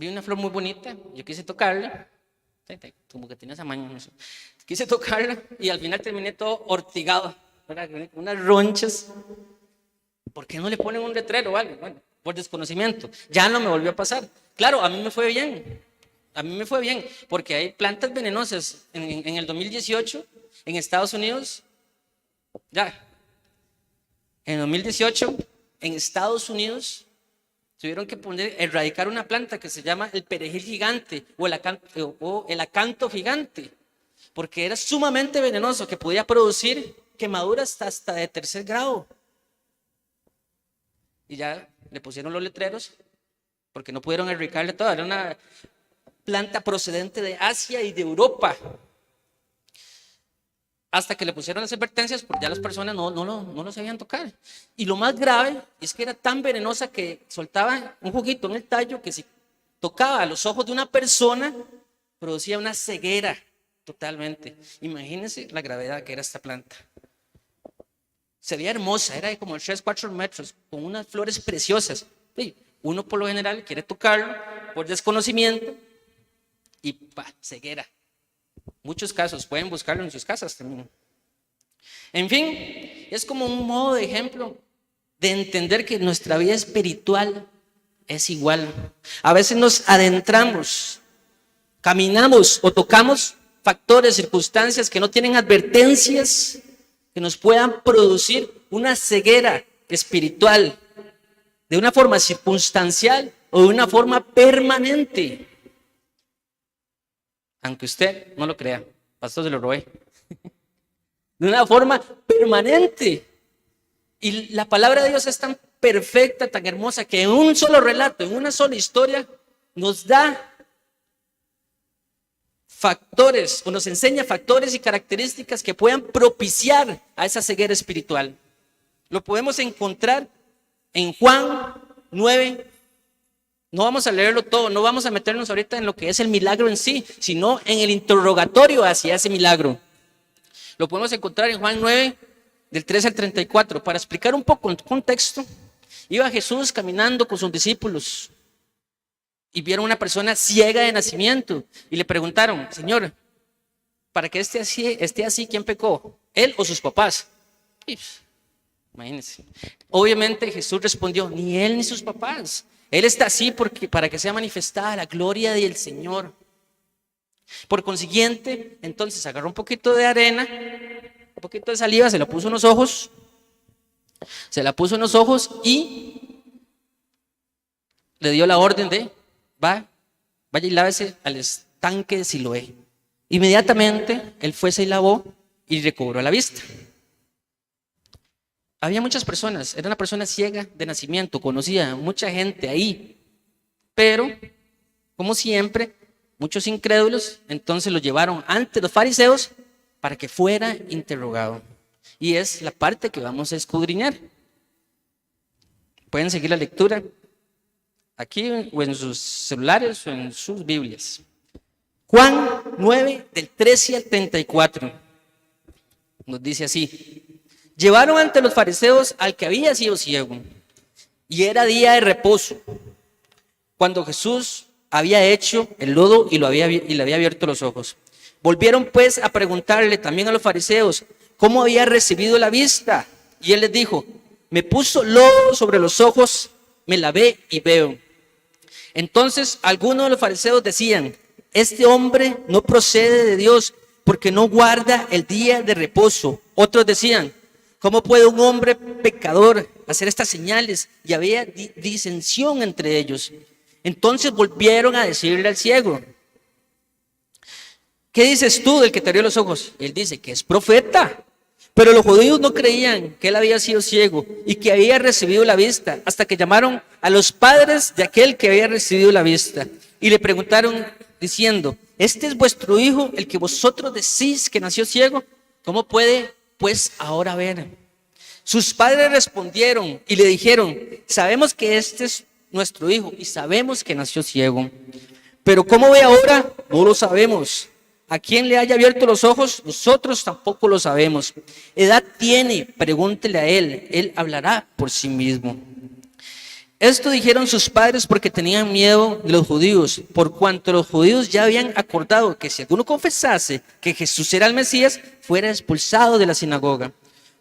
vi una flor muy bonita, yo quise tocarla, como que tenía esa maña, no sé. Quise tocarla y al final terminé todo ortigado, ¿verdad? Unas ronchas. ¿Por qué no le ponen un letrero o algo? Bueno, por desconocimiento. Ya no me volvió a pasar. Claro, a mí me fue bien. A mí me fue bien, porque hay plantas venenosas. En el 2018, en Estados Unidos, en 2018, en Estados Unidos, tuvieron que erradicar una planta que se llama el perejil gigante o el acanto gigante, porque era sumamente venenoso, que podía producir quemaduras hasta de 3er grado. Y ya le pusieron los letreros, porque no pudieron erradicarle todo. Era una planta procedente de Asia y de Europa. Hasta que le pusieron las advertencias, porque ya las personas no lo sabían tocar. Y lo más grave es que era tan venenosa que soltaba un juguito en el tallo que si tocaba a los ojos de una persona, producía una ceguera totalmente. Imagínense la gravedad que era esta planta. Se veía hermosa, era de como 3-4 metros, con unas flores preciosas. Sí, uno por lo general quiere tocarlo por desconocimiento y ceguera. Muchos casos, pueden buscarlo en sus casas también. En fin, es como un modo de ejemplo de entender que nuestra vida espiritual es igual. A veces nos adentramos, caminamos o tocamos factores, circunstancias que no tienen advertencias que nos puedan producir una ceguera espiritual de una forma circunstancial o de una forma permanente. Aunque usted no lo crea, pastor, se lo robé. De una forma permanente. Y la palabra de Dios es tan perfecta, tan hermosa, que en un solo relato, en una sola historia, nos da factores, o nos enseña factores y características que puedan propiciar a esa ceguera espiritual. Lo podemos encontrar en Juan 9. No vamos a leerlo todo, no vamos a meternos ahorita en lo que es el milagro en sí, sino en el interrogatorio hacia ese milagro. Lo podemos encontrar en Juan 9, del 13 al 34. Para explicar un poco el contexto, iba Jesús caminando con sus discípulos y vieron una persona ciega de nacimiento y le preguntaron: Señor, para que esté así, ¿quién pecó? ¿Él o sus papás? Imagínense. Obviamente Jesús respondió: ni él ni sus papás. Él está así para que sea manifestada la gloria del Señor. Por consiguiente, entonces agarró un poquito de arena, un poquito de saliva, se la puso en los ojos, y le dio la orden de: vaya y lávese al estanque de Siloé. Inmediatamente él fue, se lavó y recobró la vista. Había muchas personas, era una persona ciega de nacimiento, conocía a mucha gente ahí, pero como siempre, muchos incrédulos entonces lo llevaron ante los fariseos para que fuera interrogado. Y es la parte que vamos a escudriñar. Pueden seguir la lectura aquí o en sus celulares o en sus Biblias. Juan 9, del 13 al 34, nos dice así: llevaron ante los fariseos al que había sido ciego, y era día de reposo, cuando Jesús había hecho el lodo y le había abierto los ojos. Volvieron pues a preguntarle también a los fariseos cómo había recibido la vista, y él les dijo: me puso lodo sobre los ojos, me lavé y veo. Entonces algunos de los fariseos decían: este hombre no procede de Dios, porque no guarda el día de reposo. Otros decían: ¿cómo puede un hombre pecador hacer estas señales? Y había disensión entre ellos. Entonces volvieron a decirle al ciego: ¿qué dices tú del que te abrió los ojos? Él dice que es profeta. Pero los judíos no creían que él había sido ciego y que había recibido la vista, hasta que llamaron a los padres de aquel que había recibido la vista y le preguntaron diciendo: ¿este es vuestro hijo, el que vosotros decís que nació ciego? ¿Cómo puede pues ahora ver? Sus padres respondieron y le dijeron: sabemos que este es nuestro hijo y sabemos que nació ciego, pero cómo ve ahora no lo sabemos. A quien le haya abierto los ojos, nosotros tampoco lo sabemos. ¿Edad tiene? Pregúntele a él, él hablará por sí mismo. Esto dijeron sus padres porque tenían miedo de los judíos, por cuanto los judíos ya habían acordado que si alguno confesase que Jesús era el Mesías, fuera expulsado de la sinagoga.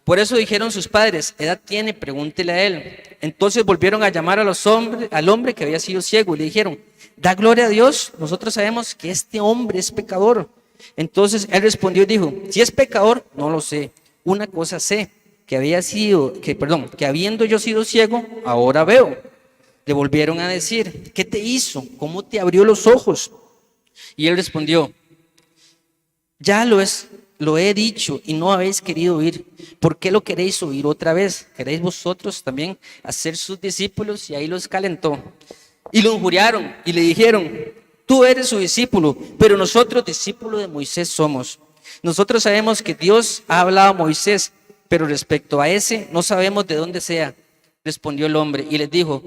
Por eso dijeron sus padres: ¿qué edad tiene? Pregúntele a él. Entonces volvieron a llamar al hombre que había sido ciego y le dijeron: da gloria a Dios, nosotros sabemos que este hombre es pecador. Entonces él respondió y dijo: si es pecador, no lo sé. Una cosa sé, que habiendo yo sido ciego, ahora veo. Le volvieron a decir: ¿qué te hizo? ¿Cómo te abrió los ojos? Y él respondió: ya lo he dicho y no habéis querido oír. ¿Por qué lo queréis oír otra vez? ¿Queréis vosotros también hacer sus discípulos? Y ahí los calentó. Y lo injuriaron y le dijeron: tú eres su discípulo, pero nosotros discípulos de Moisés somos. Nosotros sabemos que Dios ha hablado a Moisés, pero respecto a ese no sabemos de dónde sea. Respondió el hombre y les dijo,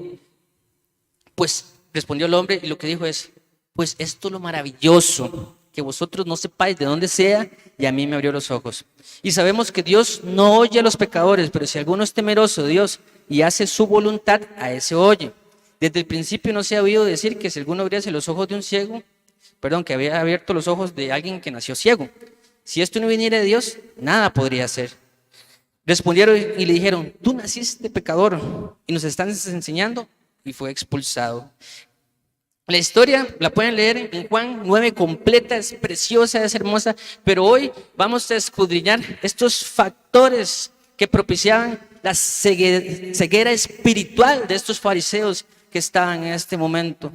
respondió el hombre y lo que dijo es: pues esto es lo maravilloso, que vosotros no sepáis de dónde sea, y a mí me abrió los ojos. Y sabemos que Dios no oye a los pecadores, pero si alguno es temeroso de Dios y hace su voluntad, a ese oye. Desde el principio no se ha oído decir que si alguno abriese los ojos de un ciego, que había abierto los ojos de alguien que nació ciego. Si esto no viniera de Dios, nada podría hacer. Respondieron y le dijeron: tú naciste pecador y nos estás enseñando, y fue expulsado. La historia la pueden leer en Juan 9 completa, es preciosa, es hermosa, pero hoy vamos a escudriñar estos factores que propiciaban la ceguera espiritual de estos fariseos que estaban en este momento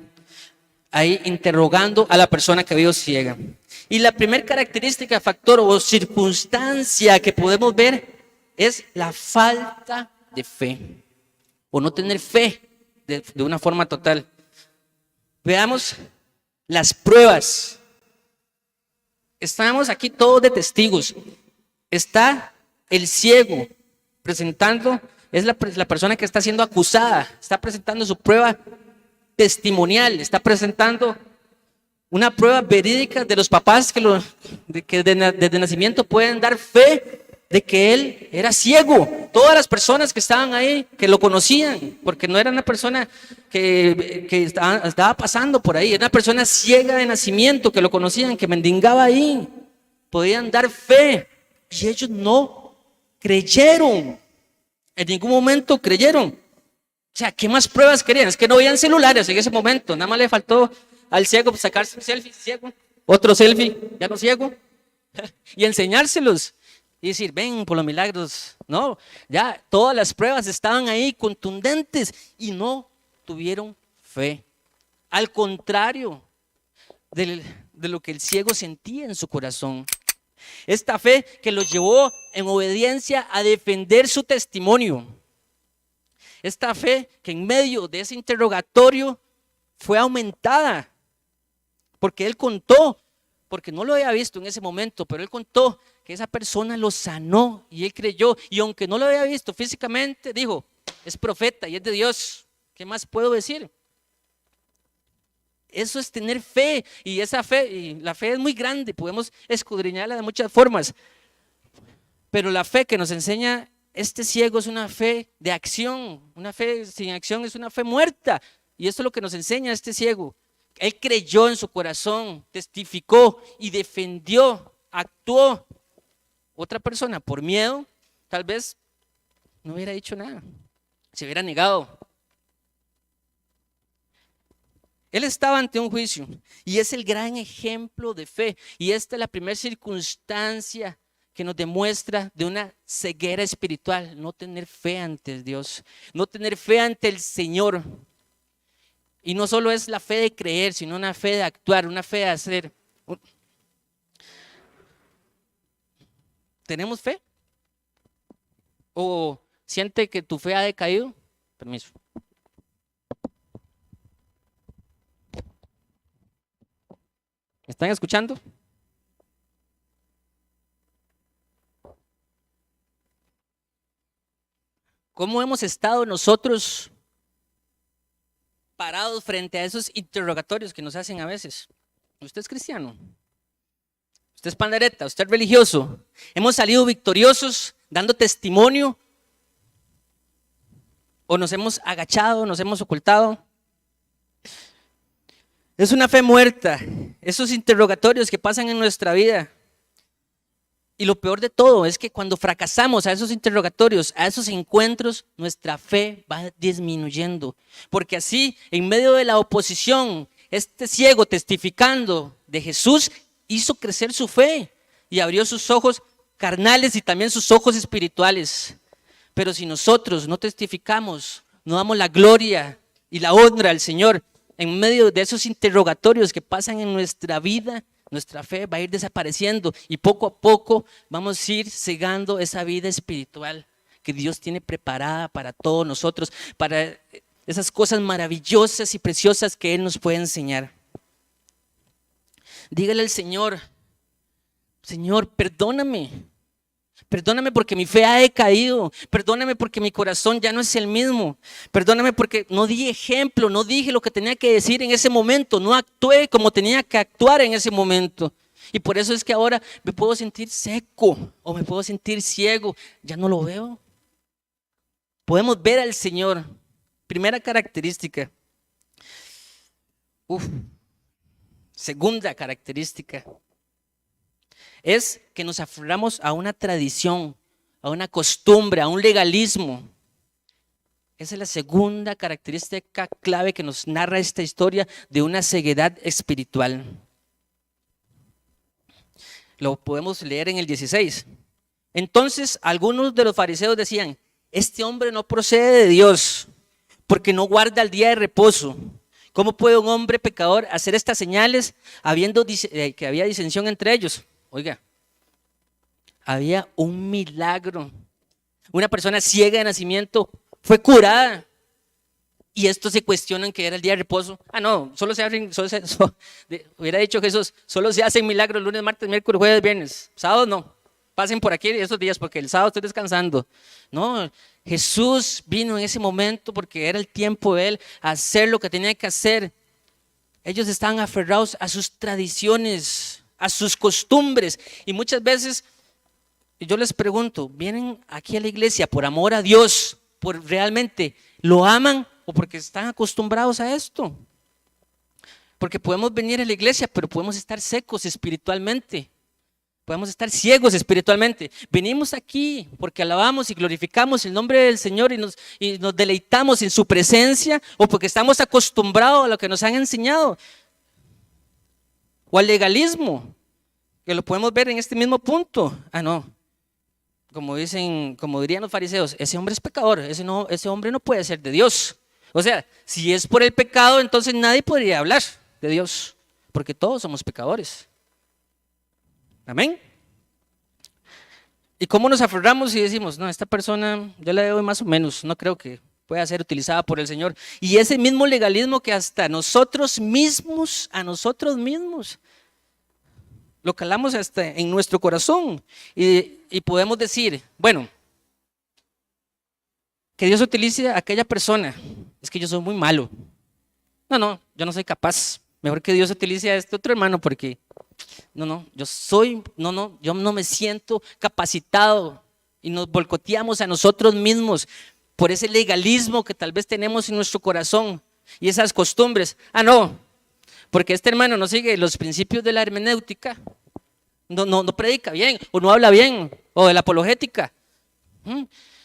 ahí interrogando a la persona que vio ciega. Y la primera característica, factor o circunstancia que podemos ver es la falta de fe, o no tener fe de una forma total. Veamos las pruebas. Estamos aquí todos de testigos. Está el ciego presentando, es la persona que está siendo acusada, está presentando su prueba testimonial, está presentando una prueba verídica de los papás que desde nacimiento pueden dar fe de que él era ciego. Todas las personas que estaban ahí, que lo conocían, porque no era una persona que estaba pasando por ahí, era una persona ciega de nacimiento, que lo conocían, que mendigaba ahí, podían dar fe, y ellos no creyeron, en ningún momento creyeron. O sea, ¿qué más pruebas querían? Es que no habían celulares en ese momento, nada más le faltó al ciego sacarse un selfie ciego, otro selfie, ya no ciego, y enseñárselos. Y decir: ven por los milagros. No, ya todas las pruebas estaban ahí contundentes y no tuvieron fe. Al contrario de lo que el ciego sentía en su corazón. Esta fe que los llevó en obediencia a defender su testimonio. Esta fe que en medio de ese interrogatorio fue aumentada. Porque él contó, porque no lo había visto en ese momento, pero él contó que esa persona lo sanó y él creyó. Y aunque no lo había visto físicamente, dijo: es profeta y es de Dios. ¿Qué más puedo decir? Eso es tener fe, y esa fe, y la fe es muy grande, podemos escudriñarla de muchas formas. Pero la fe que nos enseña este ciego es una fe de acción. Una fe sin acción es una fe muerta. Y esto es lo que nos enseña este ciego. Él creyó en su corazón, testificó y defendió, actuó. Otra persona, por miedo, tal vez no hubiera dicho nada, se hubiera negado. Él estaba ante un juicio y es el gran ejemplo de fe. Y esta es la primera circunstancia que nos demuestra de una ceguera espiritual: no tener fe ante Dios, no tener fe ante el Señor. Y no solo es la fe de creer, sino una fe de actuar, una fe de hacer. ¿Tenemos fe? ¿O siente que tu fe ha decaído? Permiso. ¿Me están escuchando? ¿Cómo hemos estado nosotros parados frente a esos interrogatorios que nos hacen a veces? ¿Usted es cristiano? ¿Usted es pandereta? ¿Usted es religioso? ¿Hemos salido victoriosos dando testimonio? o nos hemos agachado, nos hemos ocultado. Es una fe muerta, esos interrogatorios que pasan en nuestra vida. Y lo peor de todo es que cuando fracasamos a esos interrogatorios, a esos encuentros, nuestra fe va disminuyendo. Porque así, en medio de la oposición, este ciego testificando de Jesús hizo crecer su fe y abrió sus ojos carnales y también sus ojos espirituales. Pero si nosotros no testificamos, no damos la gloria y la honra al Señor, en medio de esos interrogatorios que pasan en nuestra vida, nuestra fe va a ir desapareciendo y poco a poco vamos a ir cegando esa vida espiritual que Dios tiene preparada para todos nosotros, para esas cosas maravillosas y preciosas que Él nos puede enseñar. Dígale al Señor: Señor, perdóname. Perdóname porque mi fe ha decaído. Perdóname porque mi corazón ya no es el mismo. Perdóname porque no di ejemplo, no dije lo que tenía que decir en ese momento. No actué como tenía que actuar en ese momento. Y por eso es que ahora me puedo sentir seco o me puedo sentir ciego. Ya no lo veo. Podemos ver al Señor. Primera característica. Segunda característica. Es que nos aferramos a una tradición, a una costumbre, a un legalismo. Esa es la segunda característica clave que nos narra esta historia de una ceguedad espiritual. Lo podemos leer en el 16. Entonces algunos de los fariseos decían: este hombre no procede de Dios, porque no guarda el día de reposo. ¿Cómo puede un hombre pecador hacer estas señales habiendo que había disensión entre ellos? Oiga, había un milagro. Una persona ciega de nacimiento fue curada. Y estos se cuestionan que era el día de reposo. No, hubiera dicho Jesús, solo se hacen milagros lunes, martes, miércoles, jueves, viernes. Sábado no. Pasen por aquí esos días porque el sábado estoy descansando. No, Jesús vino en ese momento porque era el tiempo de Él a hacer lo que tenía que hacer. Ellos estaban aferrados a sus tradiciones, a sus costumbres. Y muchas veces yo les pregunto, ¿vienen aquí a la iglesia por amor a Dios, por realmente lo aman o porque están acostumbrados a esto? Porque podemos venir a la iglesia, pero podemos estar secos espiritualmente. Podemos estar ciegos espiritualmente. Venimos aquí porque alabamos y glorificamos el nombre del Señor y nos deleitamos en su presencia, o porque estamos acostumbrados a lo que nos han enseñado, o al legalismo, que lo podemos ver en este mismo punto. No, como dirían los fariseos, ese hombre es pecador, ese hombre no puede ser de Dios. O sea, si es por el pecado, entonces nadie podría hablar de Dios, porque todos somos pecadores. Amén. ¿Y cómo nos aferramos y decimos, no, esta persona yo la veo más o menos, no creo que pueda ser utilizada por el Señor? Y ese mismo legalismo que hasta a nosotros mismos lo calamos hasta en nuestro corazón y podemos decir, bueno, que Dios utilice a aquella persona, es que yo soy muy malo. No, yo no soy capaz. Mejor que Dios utilice a este otro hermano porque yo no me siento capacitado, y nos boicoteamos a nosotros mismos por ese legalismo que tal vez tenemos en nuestro corazón y esas costumbres. No, porque este hermano no sigue los principios de la hermenéutica, no predica bien o no habla bien, o de la apologética.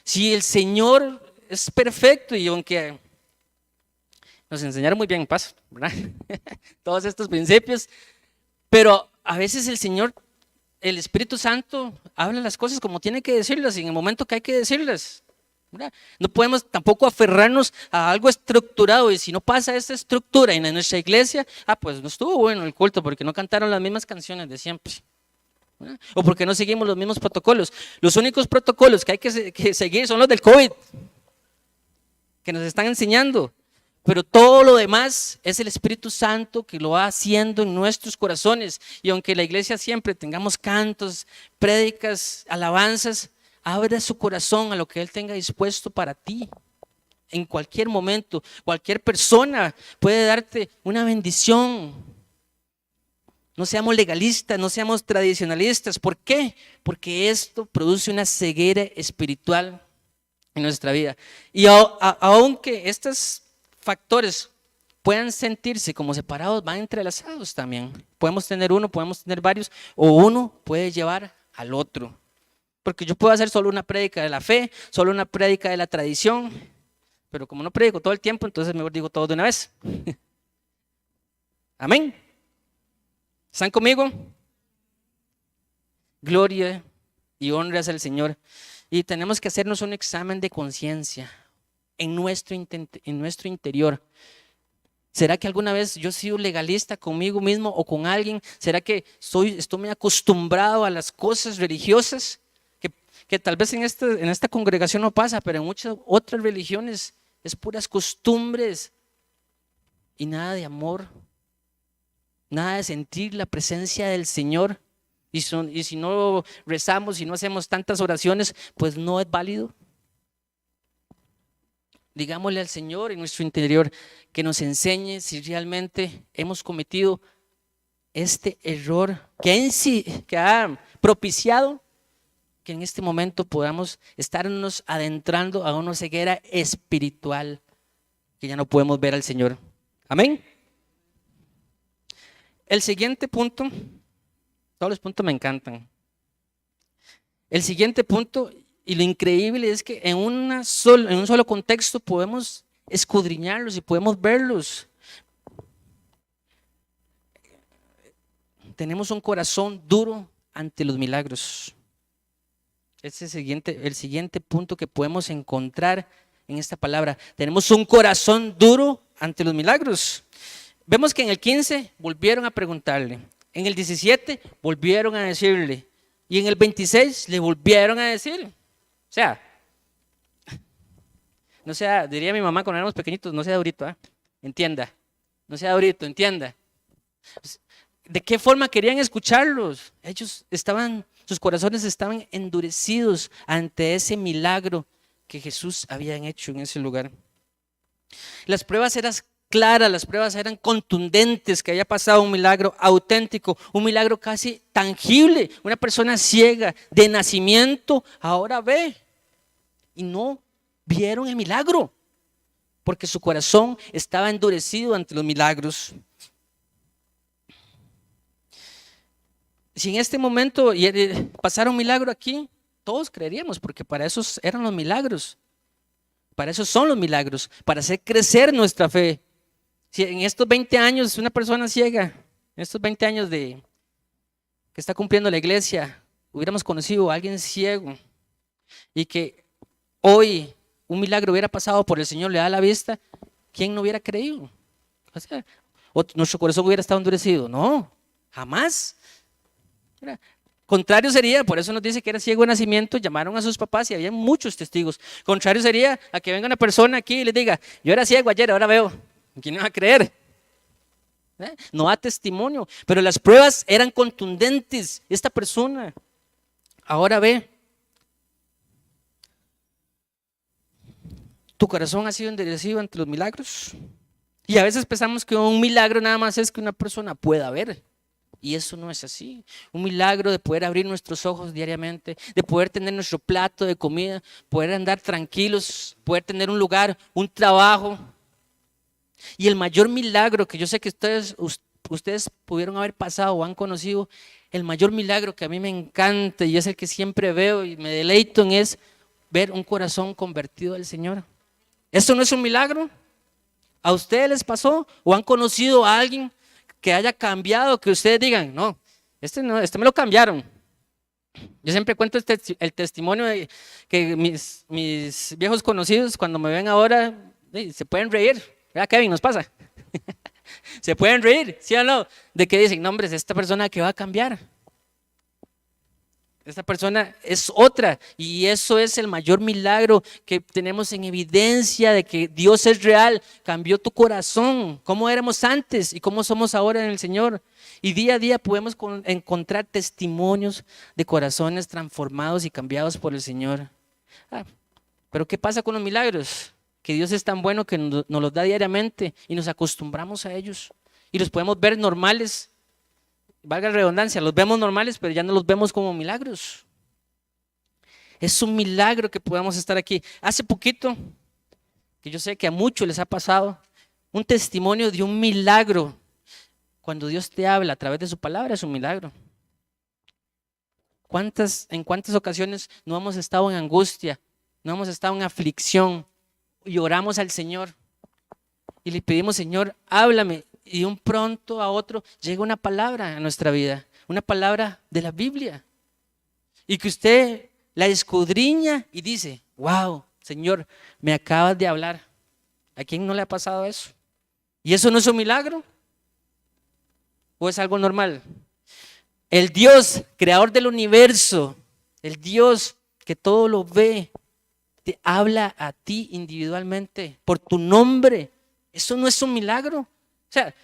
Si el Señor es perfecto, y aunque nos enseñaron muy bien en paz, ¿verdad? Todos estos principios, pero a veces el Señor, el Espíritu Santo, habla las cosas como tiene que decirlas y en el momento que hay que decirlas, ¿verdad? No podemos tampoco aferrarnos a algo estructurado, y si no pasa esta estructura en nuestra iglesia, pues no estuvo bueno el culto porque no cantaron las mismas canciones de siempre, ¿verdad? O porque no seguimos los mismos protocolos. Los únicos protocolos que hay que seguir son los del COVID, que nos están enseñando. Pero todo lo demás es el Espíritu Santo que lo va haciendo en nuestros corazones. Y aunque la iglesia siempre tengamos cantos, prédicas, alabanzas, abre su corazón a lo que Él tenga dispuesto para ti. En cualquier momento, cualquier persona puede darte una bendición. No seamos legalistas, no seamos tradicionalistas. ¿Por qué? Porque esto produce una ceguera espiritual en nuestra vida. Y aunque estos factores puedan sentirse como separados, van entrelazados también. Podemos tener uno, podemos tener varios, o uno puede llevar al otro. Porque yo puedo hacer solo una prédica de la fe, solo una prédica de la tradición, pero como no predico todo el tiempo, entonces mejor digo todo de una vez. Amén. ¿Están conmigo? Gloria y honras al Señor. Y tenemos que hacernos un examen de conciencia en nuestro interior. ¿Será que alguna vez yo he sido legalista conmigo mismo o con alguien? ¿Será que estoy muy acostumbrado a las cosas religiosas? Que tal vez en esta congregación no pasa, pero en muchas otras religiones es puras costumbres y nada de amor, nada de sentir la presencia del Señor. Y si no rezamos y no hacemos tantas oraciones, pues no es válido. Digámosle al Señor en nuestro interior que nos enseñe si realmente hemos cometido este error que ha propiciado que en este momento podamos estarnos adentrando a una ceguera espiritual, que ya no podemos ver al Señor. Amén. El siguiente punto, todos los puntos me encantan. El siguiente punto, y lo increíble es que en un solo contexto podemos escudriñarlos y podemos verlos. Tenemos un corazón duro ante los milagros. Ese es el siguiente punto que podemos encontrar en esta palabra. Tenemos un corazón duro ante los milagros. Vemos que en el 15 volvieron a preguntarle. En el 17 volvieron a decirle. Y en el 26 le volvieron a decir. O sea, no sea, diría mi mamá cuando éramos pequeñitos, no sea durito, entienda. No sea durito, entienda. ¿De qué forma querían escucharlos? Sus corazones estaban endurecidos ante ese milagro que Jesús había hecho en ese lugar. Las pruebas eran claras, las pruebas eran contundentes, que había pasado un milagro auténtico, un milagro casi tangible. Una persona ciega de nacimiento ahora ve y no vieron el milagro porque su corazón estaba endurecido ante los milagros. Si en este momento pasara un milagro aquí, todos creeríamos, porque para eso eran los milagros. Para eso son los milagros, para hacer crecer nuestra fe. Si en estos 20 años una persona ciega, en estos 20 años que está cumpliendo la iglesia, hubiéramos conocido a alguien ciego y que hoy un milagro hubiera pasado por el Señor, le da la vista, ¿quién no hubiera creído? O sea, nuestro corazón hubiera estado endurecido. No, jamás. Contrario sería, por eso nos dice que era ciego de nacimiento, llamaron a sus papás y había muchos testigos. Contrario sería a que venga una persona aquí y les diga, yo era ciego ayer, ahora veo. ¿Quién no va a creer? No da testimonio, pero las pruebas eran contundentes. Esta persona ahora ve. ¿Tu corazón ha sido endurecido ante los milagros? Y a veces pensamos que un milagro nada más es que una persona pueda ver. Y eso no es así. Un milagro de poder abrir nuestros ojos diariamente, de poder tener nuestro plato de comida, poder andar tranquilos, poder tener un lugar, un trabajo. Y el mayor milagro que yo sé que ustedes pudieron haber pasado o han conocido, el mayor milagro que a mí me encanta y es el que siempre veo y me deleito en, es ver un corazón convertido al Señor. ¿Eso no es un milagro? ¿A ustedes les pasó o han conocido a alguien que haya cambiado, que ustedes digan, no, este me lo cambiaron? Yo siempre cuento el testimonio de que mis viejos conocidos cuando me ven ahora se pueden reír. ¿Verdad, Kevin? Nos pasa. Se pueden reír, ¿sí o no? De que dicen, no hombre, es esta persona que va a cambiar. Esta persona es otra, y eso es el mayor milagro que tenemos en evidencia de que Dios es real. Cambió tu corazón, cómo éramos antes y cómo somos ahora en el Señor. Y día a día podemos encontrar testimonios de corazones transformados y cambiados por el Señor. Pero ¿qué pasa con los milagros? Que Dios es tan bueno que nos los da diariamente y nos acostumbramos a ellos y los podemos ver normales. Valga la redundancia, los vemos normales, pero ya no los vemos como milagros. Es un milagro que podamos estar aquí. Hace poquito, que yo sé que a muchos les ha pasado, un testimonio de un milagro. Cuando Dios te habla a través de su palabra es un milagro. ¿En cuántas ocasiones no hemos estado en angustia, no hemos estado en aflicción y oramos al Señor y le pedimos, Señor, háblame, y de un pronto a otro llega una palabra a nuestra vida, una palabra de la Biblia, y que usted la escudriña y dice, wow, Señor, me acabas de hablar? ¿A quién no le ha pasado eso? ¿Y eso no es un milagro? ¿O es algo normal? El Dios, creador del universo, el Dios que todo lo ve, te habla a ti individualmente por tu nombre. ¿Eso no es un milagro? O sea,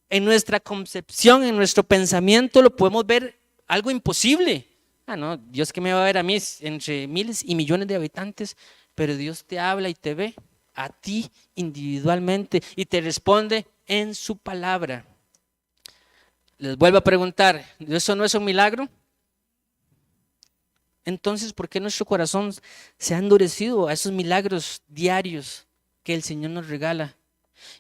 en nuestra concepción, en nuestro pensamiento lo podemos ver algo imposible. Ah, no, Dios que me va a ver a mí entre miles y millones de habitantes, pero Dios te habla y te ve a ti individualmente y te responde en su palabra. Les vuelvo a preguntar, ¿eso no es un milagro? Entonces, ¿por qué nuestro corazón se ha endurecido a esos milagros diarios que el Señor nos regala?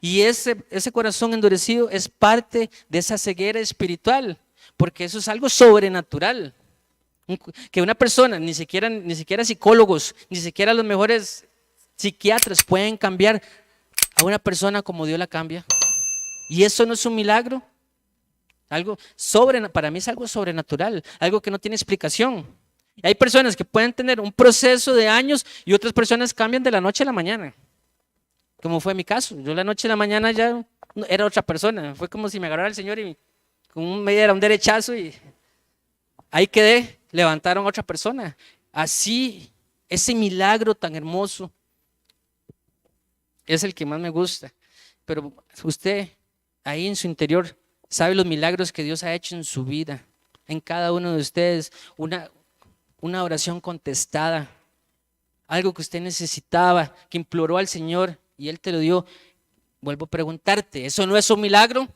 Y ese corazón endurecido es parte de esa ceguera espiritual, porque eso es algo sobrenatural. Que una persona, ni siquiera psicólogos, ni siquiera los mejores psiquiatras pueden cambiar a una persona como Dios la cambia. ¿Y eso no es un milagro? Para mí es algo sobrenatural, algo que no tiene explicación. Y hay personas que pueden tener un proceso de años y otras personas cambian de la noche a la mañana, como fue mi caso. Yo la noche a la mañana ya era otra persona, fue como si me agarrara el Señor y me diera un derechazo y ahí quedé, levantaron a otra persona. Así, ese milagro tan hermoso es el que más me gusta. Pero usted ahí en su interior sabe los milagros que Dios ha hecho en su vida, en cada uno de ustedes, una oración contestada, algo que usted necesitaba, que imploró al Señor y Él te lo dio. Vuelvo a preguntarte, ¿eso no es un milagro?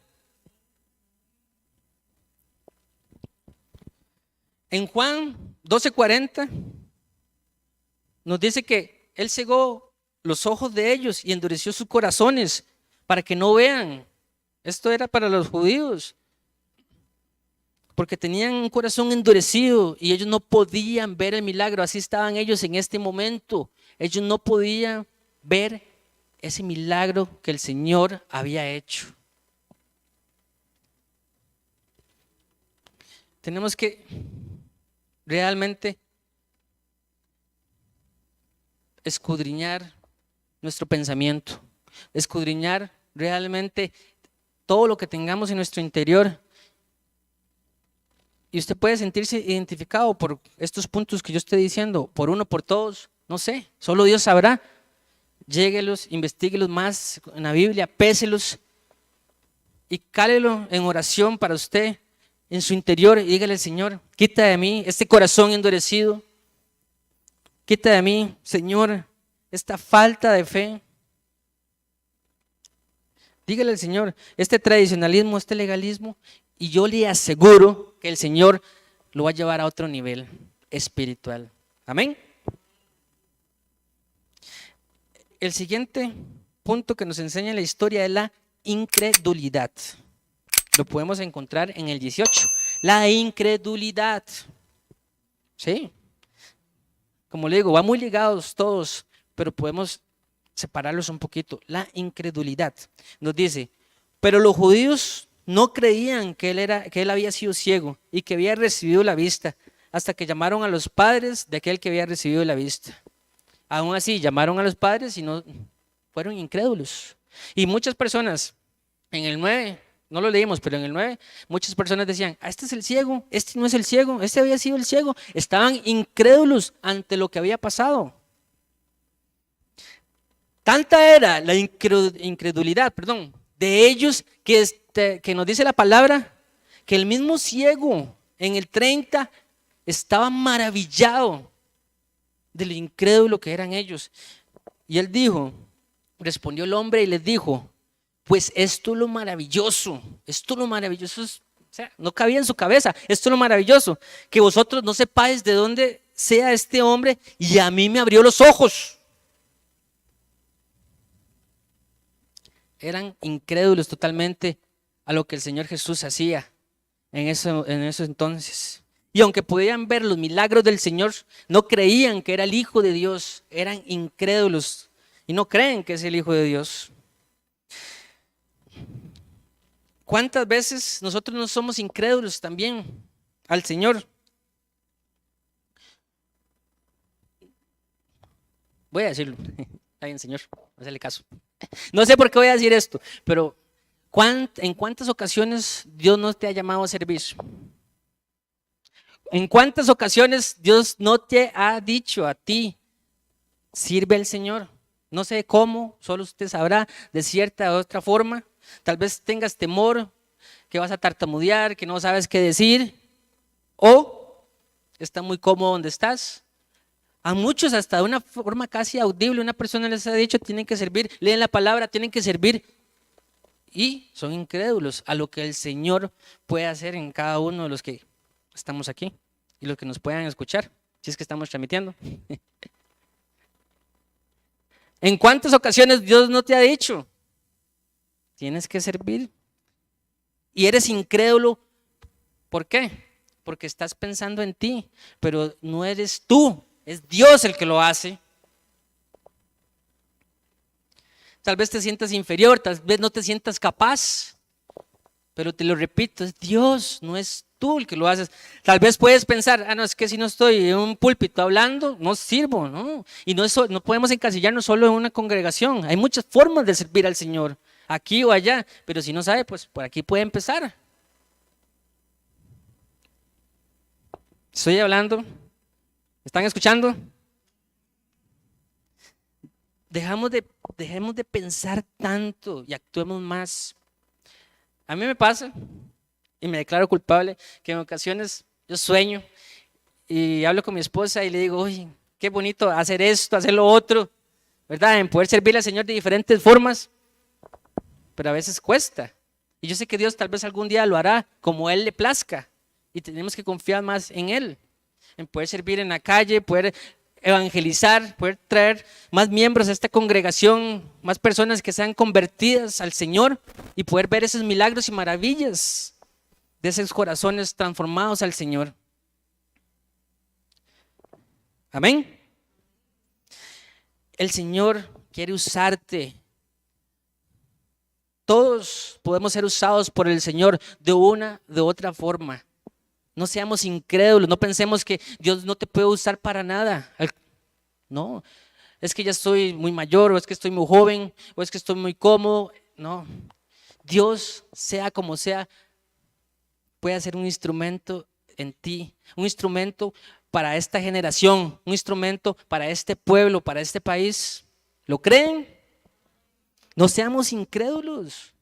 En Juan 12:40 nos dice que Él cegó los ojos de ellos y endureció sus corazones para que no vean. Esto era para los judíos, porque tenían un corazón endurecido y ellos no podían ver el milagro. Así estaban ellos en este momento. Ellos no podían ver ese milagro que el Señor había hecho. Tenemos que realmente escudriñar nuestro pensamiento, escudriñar realmente todo lo que tengamos en nuestro interior. Y usted puede sentirse identificado por estos puntos que yo estoy diciendo, por uno, por todos, no sé, solo Dios sabrá. Lléguelos, investiguelos más en la Biblia, péselos y cálelo en oración para usted, en su interior, y dígale al Señor, quita de mí este corazón endurecido, quita de mí, Señor, esta falta de fe. Dígale al Señor, este tradicionalismo, este legalismo, y yo le aseguro que el Señor lo va a llevar a otro nivel espiritual. Amén. El siguiente punto que nos enseña la historia es la incredulidad. Lo podemos encontrar en el 18. La incredulidad. Sí. Como le digo, va muy ligados todos, pero podemos separarlos un poquito. La incredulidad. Nos dice, pero los judíos no creían que él había sido ciego y que había recibido la vista, hasta que llamaron a los padres de aquel que había recibido la vista. Aún así, llamaron a los padres y no fueron incrédulos. Y muchas personas, en el 9, no lo leímos, pero en el 9, muchas personas decían, este es el ciego, este no es el ciego, este había sido el ciego. Estaban incrédulos ante lo que había pasado. Tanta era la incredulidad, de ellos que nos dice la palabra, que el mismo ciego en el 30 estaba maravillado de lo incrédulo que eran ellos. Y él dijo, respondió el hombre y les dijo, pues esto es lo maravilloso es, o sea, no cabía en su cabeza, esto es lo maravilloso, que vosotros no sepáis de dónde sea este hombre y a mí me abrió los ojos. Eran incrédulos totalmente a lo que el Señor Jesús hacía en eso entonces. Y aunque podían ver los milagros del Señor, no creían que era el Hijo de Dios. Eran incrédulos y no creen que es el Hijo de Dios. ¿Cuántas veces nosotros no somos incrédulos también al Señor? Voy a decirlo. Está bien, Señor, hazle caso. No sé por qué voy a decir esto, pero ¿en cuántas ocasiones Dios no te ha llamado a servir? ¿En cuántas ocasiones Dios no te ha dicho a ti, sirve al Señor? No sé cómo, solo usted sabrá, de cierta u otra forma. Tal vez tengas temor, que vas a tartamudear, que no sabes qué decir, o estás muy cómodo donde estás. A muchos hasta de una forma casi audible, una persona les ha dicho, tienen que servir, leen la palabra, tienen que servir. Y son incrédulos a lo que el Señor puede hacer en cada uno de los que estamos aquí y los que nos puedan escuchar, si es que estamos transmitiendo. ¿En cuántas ocasiones Dios no te ha dicho? Tienes que servir. Y eres incrédulo, ¿por qué? Porque estás pensando en ti, pero no eres tú, es Dios el que lo hace. Tal vez te sientas inferior, tal vez no te sientas capaz, pero te lo repito, es Dios, no es tú el que lo haces. Tal vez puedes pensar, no, es que si no estoy en un púlpito hablando, no sirvo, ¿no? Y no podemos encasillarnos solo en una congregación. Hay muchas formas de servir al Señor, aquí o allá, pero si no sabe, pues por aquí puede empezar. Estoy hablando, ¿están escuchando? Dejemos de pensar tanto y actuemos más. A mí me pasa, y me declaro culpable, que en ocasiones yo sueño y hablo con mi esposa y le digo, oye, qué bonito hacer esto, hacer lo otro, ¿verdad? En poder servir al Señor de diferentes formas, pero a veces cuesta. Y yo sé que Dios tal vez algún día lo hará como a Él le plazca y tenemos que confiar más en Él, en poder servir en la calle, poder evangelizar, poder traer más miembros a esta congregación, más personas que sean convertidas al Señor y poder ver esos milagros y maravillas de esos corazones transformados al Señor. Amén. El Señor quiere usarte. Todos podemos ser usados por el Señor de una, de otra forma. No seamos incrédulos, no pensemos que Dios no te puede usar para nada. No, es que ya estoy muy mayor, o es que estoy muy joven, o es que estoy muy cómodo. No, Dios, sea como sea, puede hacer un instrumento en ti, un instrumento para esta generación, un instrumento para este pueblo, para este país. ¿Lo creen? No seamos incrédulos,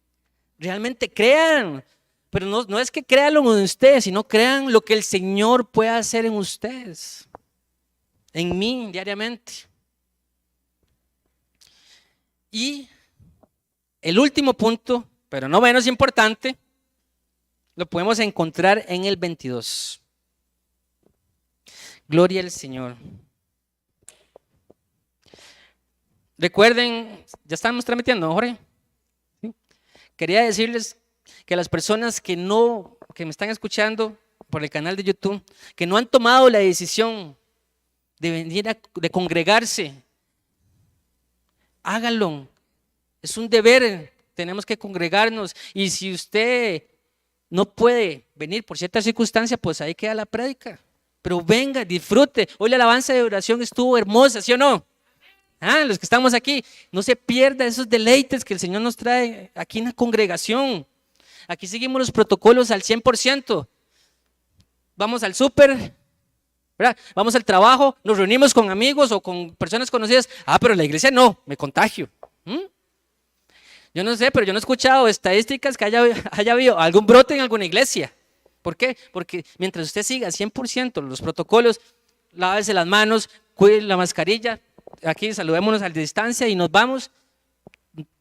realmente crean. Pero no es que crean lo en ustedes, sino crean lo que el Señor puede hacer en ustedes, en mí diariamente. Y el último punto, pero no menos importante, lo podemos encontrar en el 22. Gloria al Señor. Recuerden, ya estamos transmitiendo, Jorge. ¿Sí? Quería decirles que las personas que me están escuchando por el canal de YouTube, que no han tomado la decisión de venir de congregarse, háganlo. Es un deber, tenemos que congregarnos. Y si usted no puede venir por cierta circunstancia, pues ahí queda la prédica. Pero venga, disfrute. Hoy la alabanza de oración estuvo hermosa, ¿sí o no? Los que estamos aquí, no se pierda esos deleites que el Señor nos trae aquí en la congregación. Aquí seguimos los protocolos al 100%. Vamos al súper, ¿verdad? Vamos al trabajo, nos reunimos con amigos o con personas conocidas. Pero en la iglesia no, me contagio. Yo no sé, pero yo no he escuchado estadísticas que haya habido algún brote en alguna iglesia. ¿Por qué? Porque mientras usted siga 100% los protocolos, lávese las manos, cuide la mascarilla, aquí saludémonos a la distancia y nos vamos.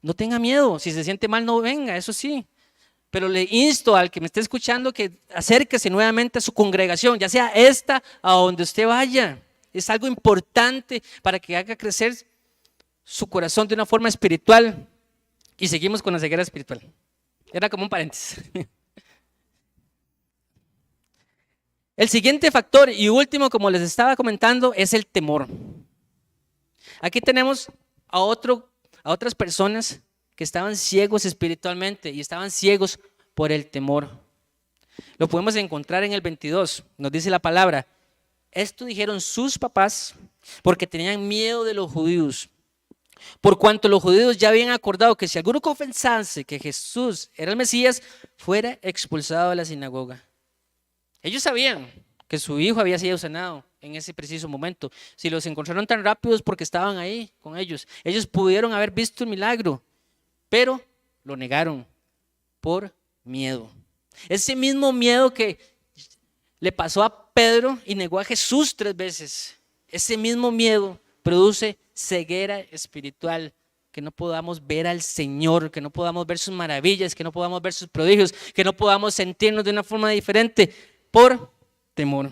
No tenga miedo, si se siente mal no venga, eso sí. Pero le insto al que me esté escuchando que acérquese nuevamente a su congregación, ya sea esta a donde usted vaya. es algo importante para que haga crecer su corazón de una forma espiritual. Y seguimos con la ceguera espiritual. Era como un paréntesis. El siguiente factor y último, como les estaba comentando, es el temor. Aquí tenemos a otras personas que estaban ciegos espiritualmente y estaban ciegos por el temor. Lo podemos encontrar en el 22, nos dice la palabra: esto dijeron sus papás porque tenían miedo de los judíos, por cuanto los judíos ya habían acordado que si alguno confesase que Jesús era el Mesías, fuera expulsado de la sinagoga. Ellos sabían que su hijo había sido sanado en ese preciso momento. Si los encontraron tan rápido es porque estaban ahí con ellos. Ellos pudieron haber visto el milagro, pero lo negaron por miedo. Ese mismo miedo que le pasó a Pedro y negó a Jesús 3 veces. Ese mismo miedo produce ceguera espiritual, que no podamos ver al Señor, que no podamos ver sus maravillas, que no podamos ver sus prodigios, que no podamos sentirnos de una forma diferente por temor.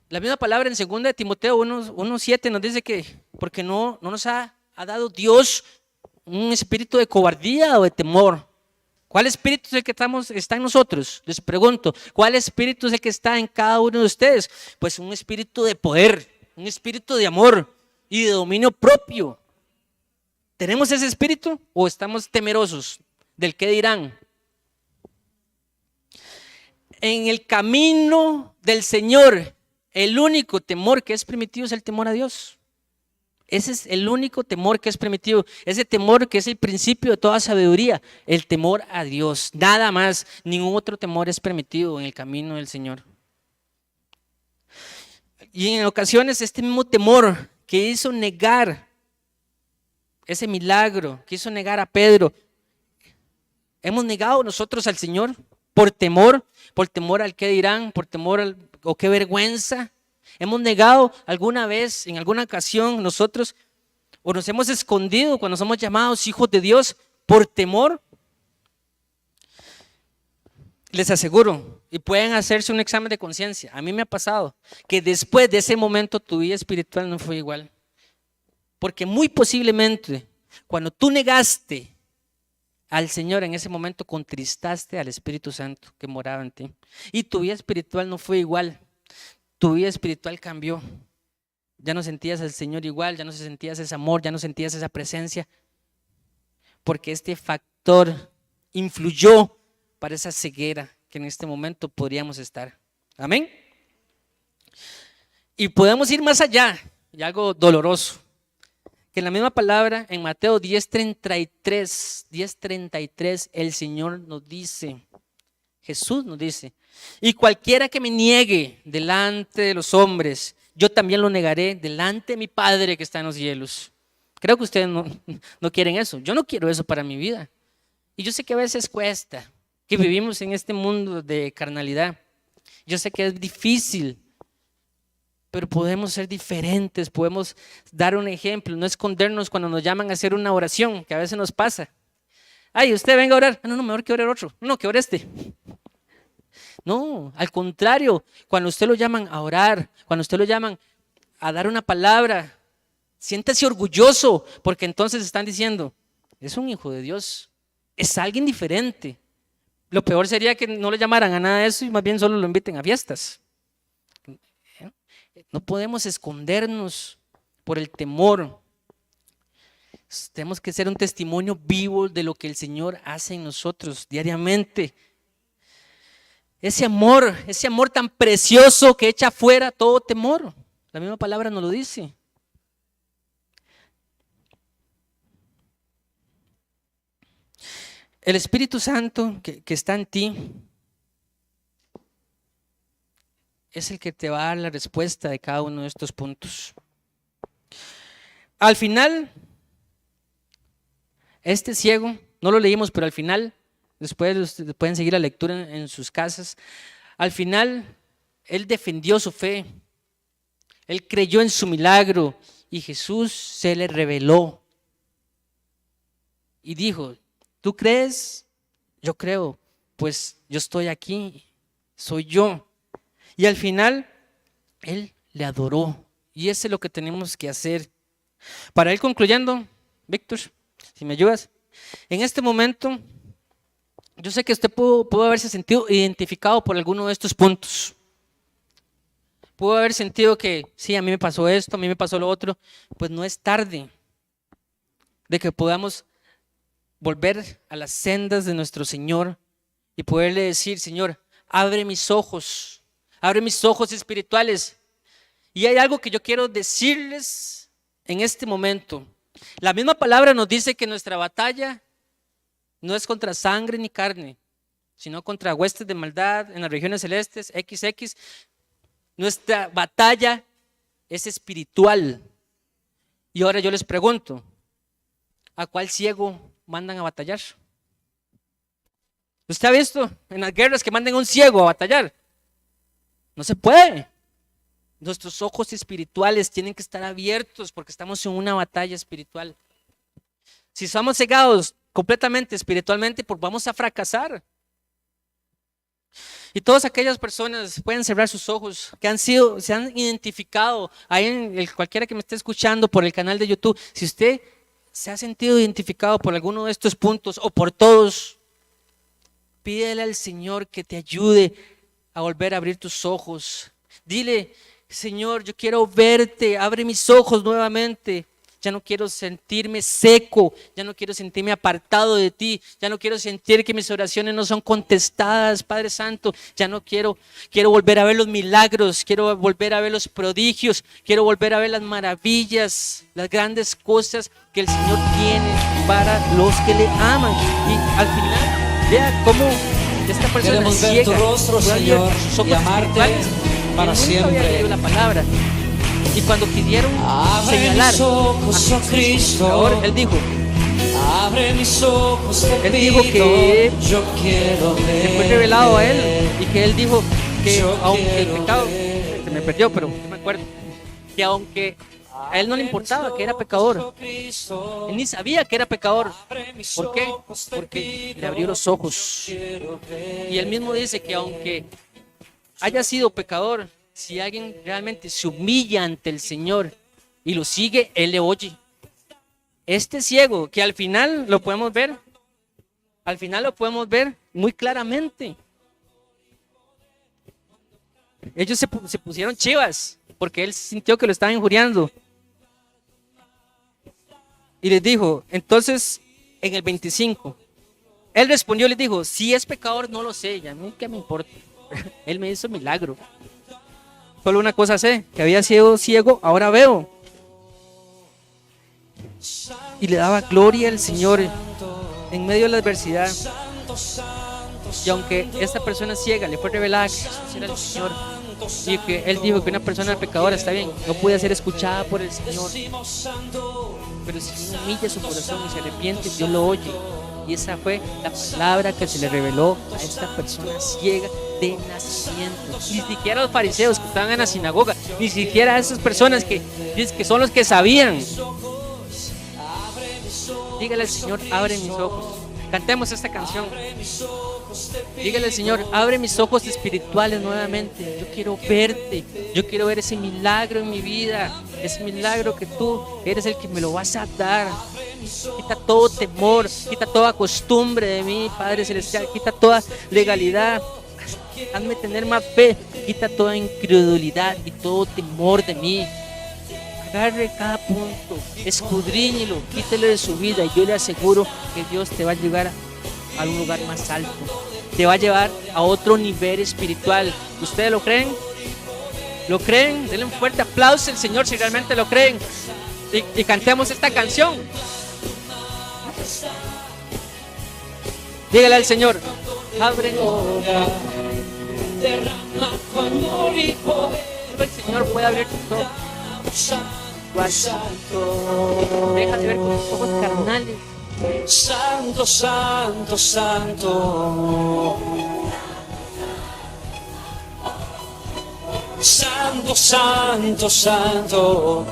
La misma palabra en 2 de Timoteo 1:7 nos dice que porque no nos ha dado Dios un espíritu de cobardía o de temor. ¿Cuál espíritu es el que está en nosotros? Les pregunto, ¿cuál espíritu es el que está en cada uno de ustedes? Pues un espíritu de poder, un espíritu de amor y de dominio propio. ¿Tenemos ese espíritu o estamos temerosos del qué dirán? En el camino del Señor, el único temor que es permitido es el temor a Dios. Ese es el único temor que es permitido. Ese temor que es el principio de toda sabiduría, el temor a Dios. Nada más, ningún otro temor es permitido en el camino del Señor. Y en ocasiones este mismo temor que hizo negar ese milagro, que hizo negar a Pedro, hemos negado nosotros al Señor por temor al qué dirán, por temor o qué vergüenza. Hemos negado alguna vez, en alguna ocasión nosotros, o nos hemos escondido cuando somos llamados hijos de Dios por temor. Les aseguro, y pueden hacerse un examen de conciencia, a mí me ha pasado que después de ese momento tu vida espiritual no fue igual. Porque muy posiblemente cuando tú negaste al Señor, en ese momento contristaste al Espíritu Santo que moraba en ti. Y tu vida espiritual no fue igual. Tu vida espiritual cambió. Ya no sentías al Señor igual, ya no sentías ese amor, ya no sentías esa presencia. Porque este factor influyó para esa ceguera que en este momento podríamos estar. Amén. Y podemos ir más allá, y algo doloroso. Que en la misma palabra, en Mateo 10:33, el Señor nos dice, Jesús nos dice: y cualquiera que me niegue delante de los hombres, yo también lo negaré delante de mi Padre que está en los cielos. Creo que ustedes no quieren eso. Yo no quiero eso para mi vida. Y yo sé que a veces cuesta, que vivimos en este mundo de carnalidad. Yo sé que es difícil, pero podemos ser diferentes, podemos dar un ejemplo, no escondernos cuando nos llaman a hacer una oración, que a veces nos pasa. Ay, usted venga a orar. No, mejor que ore otro. No, que ore este. No, al contrario, cuando usted lo llaman a orar, cuando usted lo llaman a dar una palabra, siéntase orgulloso, porque entonces están diciendo, es un hijo de Dios, es alguien diferente. Lo peor sería que no le llamaran a nada de eso y más bien solo lo inviten a fiestas. No podemos escondernos por el temor. Tenemos que ser un testimonio vivo de lo que el Señor hace en nosotros diariamente. Ese amor tan precioso que echa fuera todo temor. La misma palabra nos lo dice. El Espíritu Santo que está en ti es el que te va a dar la respuesta de cada uno de estos puntos. Al final, este ciego, no lo leímos, pero al final, después pueden seguir la lectura en sus casas. Al final, él defendió su fe. Él creyó en su milagro y Jesús se le reveló. Y dijo, ¿tú crees? Yo creo, pues yo estoy aquí, soy yo. Y al final, él le adoró. Y eso es lo que tenemos que hacer. Para ir concluyendo, Víctor, si me ayudas. En este momento, yo sé que usted pudo haberse sentido identificado por alguno de estos puntos. Pudo haber sentido que, sí, a mí me pasó esto, a mí me pasó lo otro. Pues no es tarde de que podamos volver a las sendas de nuestro Señor y poderle decir: Señor, abre mis ojos espirituales. Y hay algo que yo quiero decirles en este momento. La misma palabra nos dice que nuestra batalla no es contra sangre ni carne, sino contra huestes de maldad en las regiones celestes, XX. Nuestra batalla es espiritual. Y ahora yo les pregunto, ¿a cuál ciego mandan a batallar? ¿Usted ha visto en las guerras que manden a un ciego a batallar? No se puede. Nuestros ojos espirituales tienen que estar abiertos porque estamos en una batalla espiritual. Si somos cegados completamente espiritualmente, pues vamos a fracasar. Y todas aquellas personas pueden cerrar sus ojos que se han identificado ahí en cualquiera que me esté escuchando por el canal de YouTube. Si usted se ha sentido identificado por alguno de estos puntos o por todos, pídele al Señor que te ayude a volver a abrir tus ojos. Dile: Señor, yo quiero verte, abre mis ojos nuevamente. Ya no quiero sentirme seco, ya no quiero sentirme apartado de ti, ya no quiero sentir que mis oraciones no son contestadas, Padre Santo. Ya no quiero volver a ver los milagros, quiero volver a ver los prodigios, quiero volver a ver las maravillas, las grandes cosas que el Señor tiene para los que le aman. Y al final, vea cómo esta persona queremos ver ciega tu rostro, Señor, y amarte para siempre. Había leído la palabra. Y cuando pidieron Abre señalar mis ojos, a oh Cristo, favor, él dijo te dijo pido, que yo quiero le fue ver. revelado a él y que él dijo que Yo aunque el quiero pecado, ver. se me perdió, pero yo me acuerdo, que aunque a él no le importaba que era pecador, él ni sabía que era pecador. ¿Por qué? Porque le abrió los ojos. Y él mismo dice que aunque haya sido pecador, si alguien realmente se humilla ante el Señor y lo sigue, Él le oye. Este ciego, que al final lo podemos ver muy claramente. Ellos se pusieron chivas porque él sintió que lo estaban injuriando. Y les dijo, entonces, en el 25, él respondió, les dijo: si es pecador, no lo sé, ya a mí qué me importa. Él me hizo milagro. Solo una cosa sé, que había sido ciego, ahora veo. Y le daba gloria al Señor en medio de la adversidad. Y aunque esta persona ciega le fue revelada que Jesús era el Señor, y que él dijo que una persona pecadora, está bien, no puede ser escuchada por el Señor, pero si uno humilla su corazón y se arrepiente, Dios lo oye. Y esa fue la palabra que se le reveló a esta persona ciega de nacimiento. Ni siquiera los fariseos que estaban en la sinagoga, ni siquiera esas personas que son los que sabían. Dígale al Señor: abre mis ojos. Cantemos esta canción. Dígale al Señor: abre mis ojos espirituales nuevamente. Yo quiero verte. Yo quiero ver ese milagro en mi vida. Ese milagro que tú eres el que me lo vas a dar. Quita todo temor, quita toda costumbre de mí, Padre Celestial. Quita toda legalidad. Hazme tener más fe. Quita toda incredulidad y todo temor de mí. Agarre cada punto, escudriñelo, quítelo de su vida y yo le aseguro que Dios te va a llevar a un lugar más alto. Te va a llevar a otro nivel espiritual. ¿Ustedes lo creen? ¿Lo creen? Denle un fuerte aplauso al Señor si realmente lo creen. Y cantemos esta canción. Dígale al Señor: abre el Señor puede abrir tus ojos. Deja de ver con tus ojos carnales. Santo, santo, santo. Santo, santo, santo.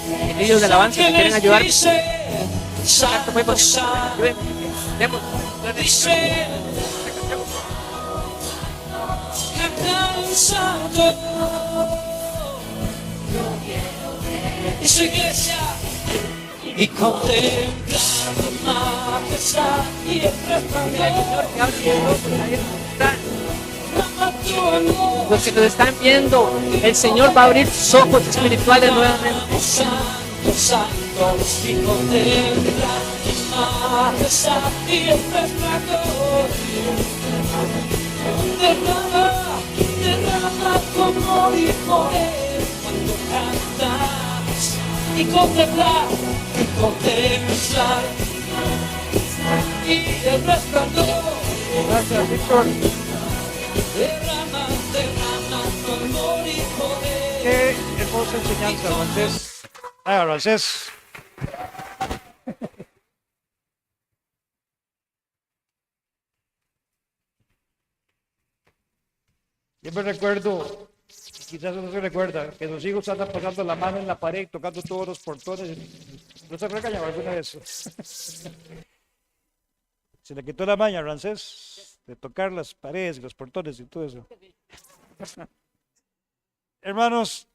En ellos de alabanza me quieren ayudar. Santo, santo. alcanzado. Y su iglesia y contemplar tu majestad y el resplandor. Los que nos están viendo, el Señor va a abrir sus ojos espirituales nuevamente. Santo, santo, y contemplar tu majestad y el resplandor. Derrama, derrama tu amor y poder cuando cantas y contemplar y el resplandor. Gracias, Víctor. Derrama, derrama tu amor y poder. Qué hermosa enseñanza, Ramsés. Ramsés. Yo me recuerdo, quizás no se recuerda, que los hijos andan pasando la mano en la pared, tocando todos los portones. ¿No se regañaba alguna vez? Se le quitó la maña a Ramsés de tocar las paredes y los portones y todo eso. Hermanos,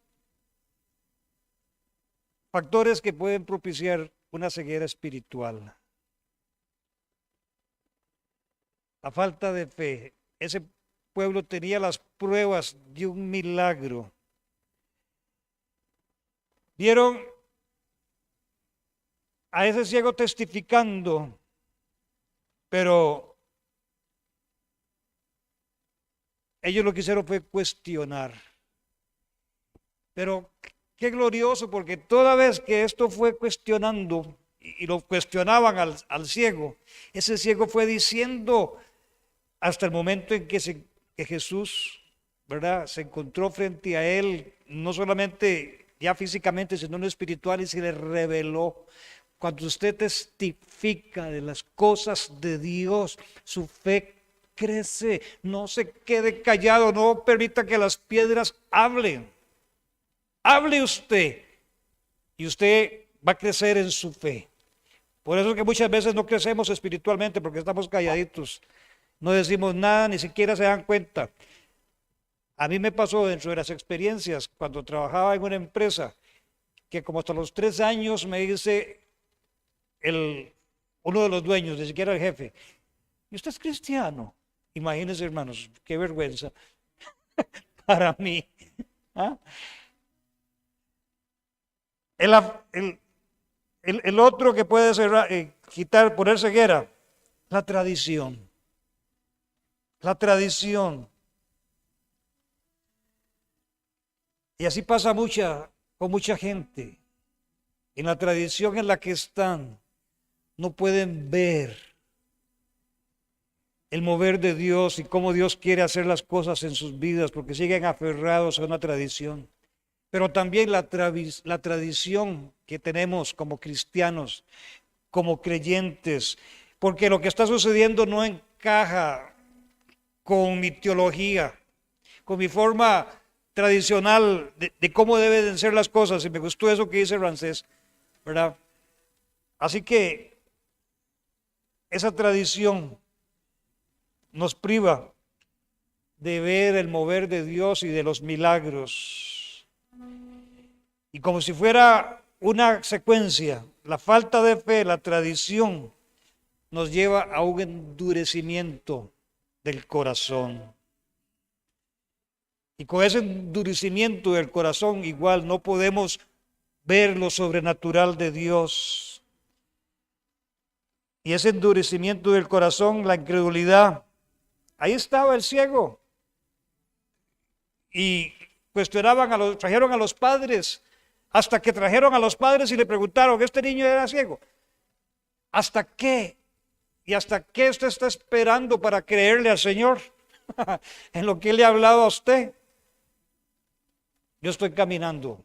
factores que pueden propiciar una ceguera espiritual. La falta de fe. Ese pueblo tenía las pruebas de un milagro. Vieron a ese ciego testificando, pero ellos lo que hicieron fue cuestionar. Pero qué glorioso, porque toda vez que esto fue cuestionando y lo cuestionaban al ciego, ese ciego fue diciendo hasta el momento en que Jesús, ¿verdad?, se encontró frente a él, no solamente ya físicamente, sino en lo espiritual, y se le reveló. Cuando usted testifica de las cosas de Dios, su fe crece. No se quede callado, no permita que las piedras hablen. Hable usted y usted va a crecer en su fe. Por eso es que muchas veces no crecemos espiritualmente, porque estamos calladitos. No decimos nada, ni siquiera se dan cuenta. A mí me pasó dentro de las experiencias, cuando trabajaba en una empresa, que como hasta los 3 años me dice uno de los dueños, ni siquiera el jefe: ¿y usted es cristiano? Imagínense, hermanos, qué vergüenza para mí. ¿Ah? El otro que puede poner ceguera, la tradición. La tradición. Y así pasa con mucha gente. En la tradición en la que están, no pueden ver el mover de Dios y cómo Dios quiere hacer las cosas en sus vidas, porque siguen aferrados a una tradición. Pero también la tradición que tenemos como cristianos, como creyentes, porque lo que está sucediendo no encaja con mi teología, con mi forma tradicional de cómo deben ser las cosas. Y me gustó eso que dice Ramsés, ¿verdad? Así que esa tradición nos priva de ver el mover de Dios y de los milagros. Y como si fuera una secuencia, la falta de fe, la tradición, nos lleva a un endurecimiento del corazón. Y con ese endurecimiento del corazón igual no podemos ver lo sobrenatural de Dios. Y ese endurecimiento del corazón, la incredulidad, ahí estaba el ciego. Y trajeron a los padres, hasta que trajeron a los padres y le preguntaron: ¿este niño era ciego? ¿Hasta qué? ¿Y hasta qué usted está esperando para creerle al Señor en lo que Él le ha hablado a usted? Yo estoy caminando,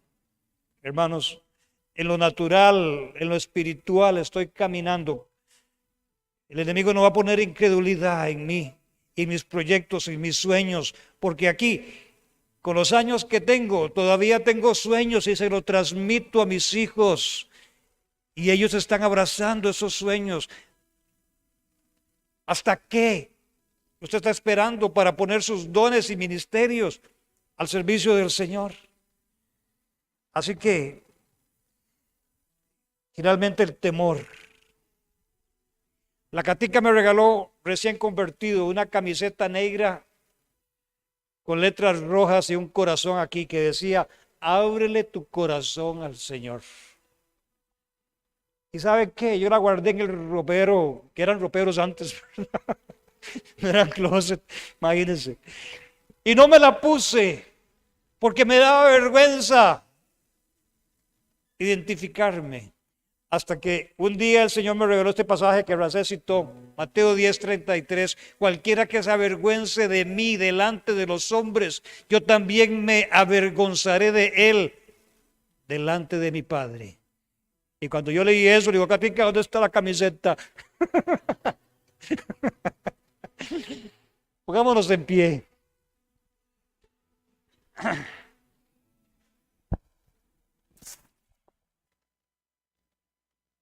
hermanos, en lo natural, en lo espiritual estoy caminando. El enemigo no va a poner incredulidad en mí, en mis proyectos, en mis sueños, porque aquí, con los años que tengo, todavía tengo sueños y se los transmito a mis hijos. Y ellos están abrazando esos sueños. ¿Hasta qué? Usted está esperando para poner sus dones y ministerios al servicio del Señor. Así que, finalmente el temor. La Catica me regaló, recién convertido, una camiseta negra con letras rojas y un corazón aquí que decía: ábrele tu corazón al Señor. ¿Y sabe qué? Yo la guardé en el ropero, que eran roperos antes, no eran closet, imagínense. Y no me la puse porque me daba vergüenza identificarme. Hasta que un día el Señor me reveló este pasaje que Racé citó, Mateo 10:33, cualquiera que se avergüence de mí delante de los hombres, yo también me avergonzaré de él delante de mi Padre. Y cuando yo leí eso, le digo: Catica, ¿dónde está la camiseta? Pongámonos en pie.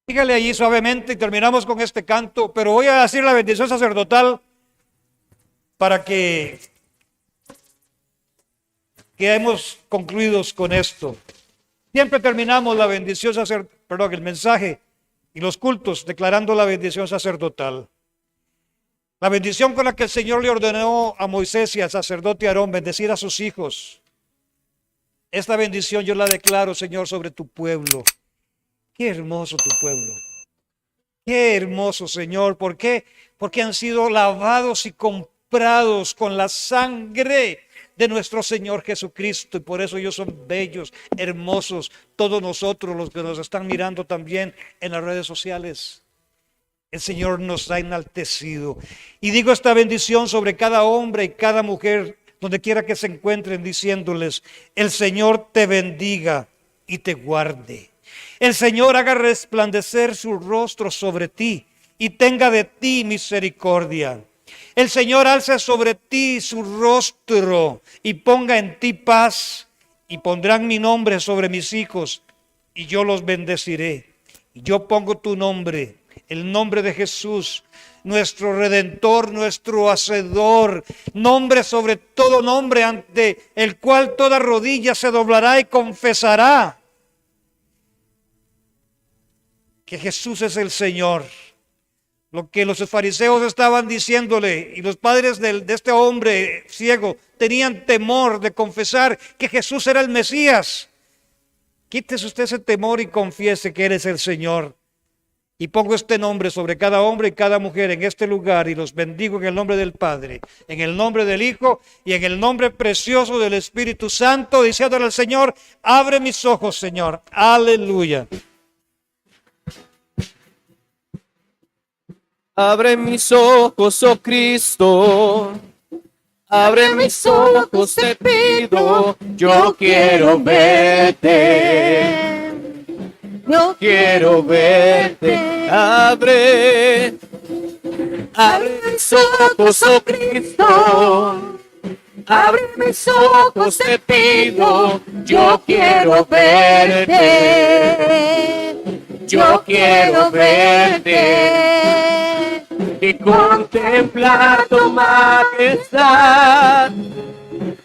Dígale allí suavemente y terminamos con este canto, pero voy a decir la bendición sacerdotal para que quedemos concluidos con esto. Siempre terminamos la bendición el mensaje y los cultos declarando la bendición sacerdotal. La bendición con la que el Señor le ordenó a Moisés y al sacerdote Aarón bendecir a sus hijos. Esta bendición yo la declaro, Señor, sobre tu pueblo. Qué hermoso tu pueblo. Qué hermoso, Señor. ¿Por qué? Porque han sido lavados y comprados con la sangre de nuestro Señor Jesucristo. Y por eso ellos son bellos, hermosos. Todos nosotros, los que nos están mirando también en las redes sociales. El Señor nos ha enaltecido. Y digo esta bendición sobre cada hombre y cada mujer, donde quiera que se encuentren, diciéndoles: el Señor te bendiga y te guarde. El Señor haga resplandecer su rostro sobre ti y tenga de ti misericordia. El Señor alce sobre ti su rostro y ponga en ti paz. Y pondrán mi nombre sobre mis hijos y yo los bendeciré. Y yo pongo tu nombre, el nombre de Jesús, nuestro Redentor, nuestro Hacedor, nombre sobre todo nombre, ante el cual toda rodilla se doblará y confesará que Jesús es el Señor. Lo que los fariseos estaban diciéndole y los padres de este hombre ciego tenían temor de confesar que Jesús era el Mesías. Quítese usted ese temor y confiese que Él es el Señor. Y pongo este nombre sobre cada hombre y cada mujer en este lugar y los bendigo en el nombre del Padre, en el nombre del Hijo y en el nombre precioso del Espíritu Santo, diciéndole al Señor: abre mis ojos, Señor. Aleluya. Abre mis ojos, oh Cristo, abre mis ojos, te pido, yo quiero verte, yo quiero verte, abre mis ojos, oh Cristo, abre mis ojos, te pido, yo quiero verte, yo quiero verte. Y contemplar tu majestad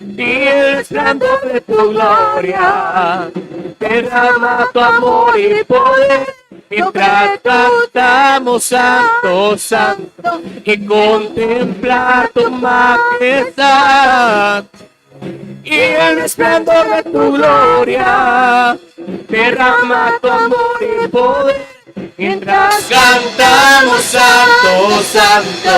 y el resplandor de tu gloria, derrama tu amor y poder, mientras cantamos santo, santo, y contemplar tu majestad y el resplandor de tu gloria, derrama tu amor y poder, mientras cantamos santo, santo,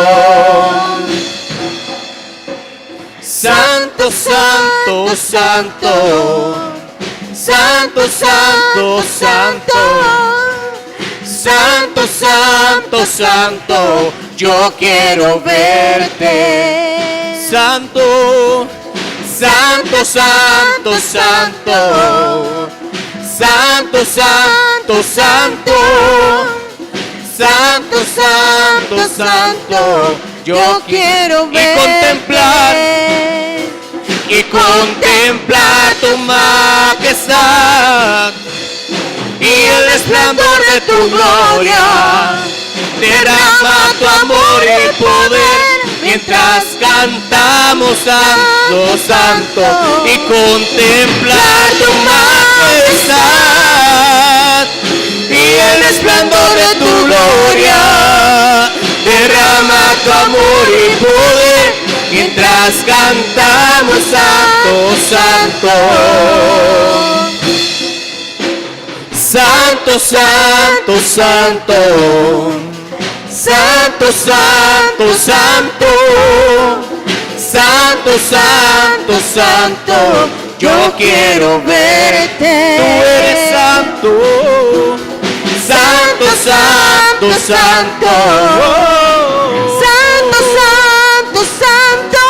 santo, santo, santo, santo, santo, santo, santo, santo, santo, yo quiero verte, santo, santo, santo, santo, santo, santo, santo, santo, santo, santo, yo quiero ver y contemplar tu majestad y el resplandor de tu gloria, derrama tu amor y poder, mientras cantamos Santo, Santo, y contemplar tu majestad y el resplandor de tu gloria. Derrama tu amor y poder mientras cantamos Santo, Santo. Santo, Santo, Santo. Santo, Santo, Santo. Santo, Santo, Santo. Yo quiero verte. Tú eres santo. Santo, Santo, Santo. Santo, Santo, Santo.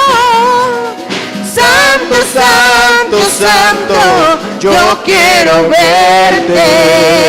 Santo, Santo, Santo. Yo quiero verte.